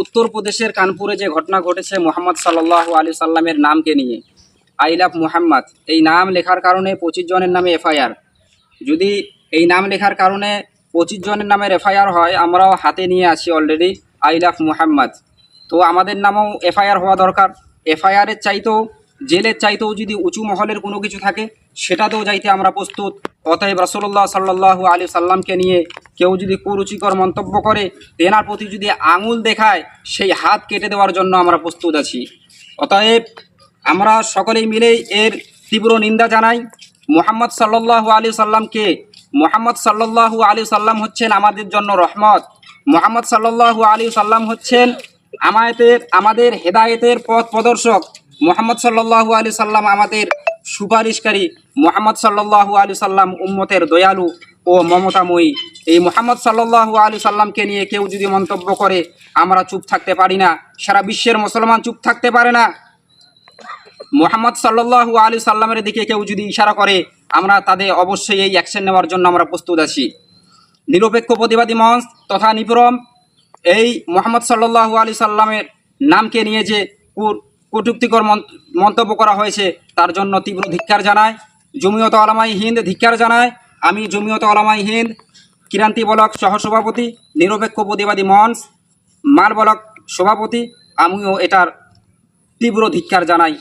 উত্তরপ্রদেশের কানপুরে যে ঘটনা ঘটেছে মুহাম্মদ সাল্লাল্লাহু আলাইহি সাল্লামের নামকে নিয়ে, আই লাভ মুহাম্মদ, এই নাম লেখার কারণে 25 জনের নামে এফআইআর। যদি এই নাম লেখার কারণে 25 জনের নামের এফআইআর হয়, আমরাও হাতে নিয়ে আছি অলরেডি আই লাভ মুহাম্মদ, তো আমাদের নামেও এফআইআর হওয়া দরকার। এফআইআরের চাইতেও, জেলের চাইতেও যদি উঁচু মহলের কোনো কিছু থাকে সেটাতেও যাইতে আমরা প্রস্তুত। অতএব রাসূলুল্লাহ সাল্লাল্লাহু আলাইহি সাল্লামকে নিয়ে কেউ যদি কুরুচিকর মন্তব্য করে, তেনার প্রতি যদি আঙুল দেখায়, সেই হাত কেটে দেওয়ার জন্য আমরা প্রস্তুত আছি। অতএব আমরা সকলেই মিলে এর তীব্র নিন্দা জানাই। মুহাম্মদ সাল্লাল্লাহু আলাইহি সাল্লামকে, মুহাম্মদ সাল্লাল্লাহু আলাইহি সাল্লাম হচ্ছেন আমাদের জন্য রহমত। মুহাম্মদ সাল্লাল্লাহু আলাইহি সাল্লাম হচ্ছেন আমাদের হেদায়েতের পথ প্রদর্শক। মুহাম্মদ সাল্লাল্লাহু আলাইহি সাল্লাম আমাদের সুপারিশকারী। মুহাম্মদ সাল্লাল্লাহু আলাইহি সাল্লাম উম্মতের দয়ালু ও মমতাময়ী। এই মুহাম্মদ সাল্লাল্লাহু আলাইহি সাল্লামকে নিয়ে কেউ যদি মন্তব্য করে, আমরা চুপ থাকতে পারি না। সারা বিশ্বের মুসলমান চুপ থাকতে পারে না। মুহাম্মদ সাল্লাল্লাহু আলাইহি সাল্লামের দিকে কেউ যদি ইশারা করে, আমরা তাদের অবশ্যই এই অ্যাকশন নেওয়ার জন্য আমরা প্রস্তুত আছি। নিরপেক্ষ প্রতিবাদী মঞ্চ তথা নিপরম এই মুহাম্মদ সাল্লাল্লাহু আলাইহি সাল্লামের নামকে নিয়ে যে কটূক্তিকর মন্তব্য করা হয়েছে, তার জন্য তীব্র ধিক্কার জানায় জমিয়ত উলামায়ে হিন্দ। ধিক্কার জানায় আমি জমিয়ত উলামায়ে হিন্দ ক্রান্তি ব্লক সহসভাপতি, নিরপেক্ষ প্রতিবাদী মঞ্চ মাল ব্লক সভাপতি, আমিও এটার তীব্র ধিক্কার জানাই।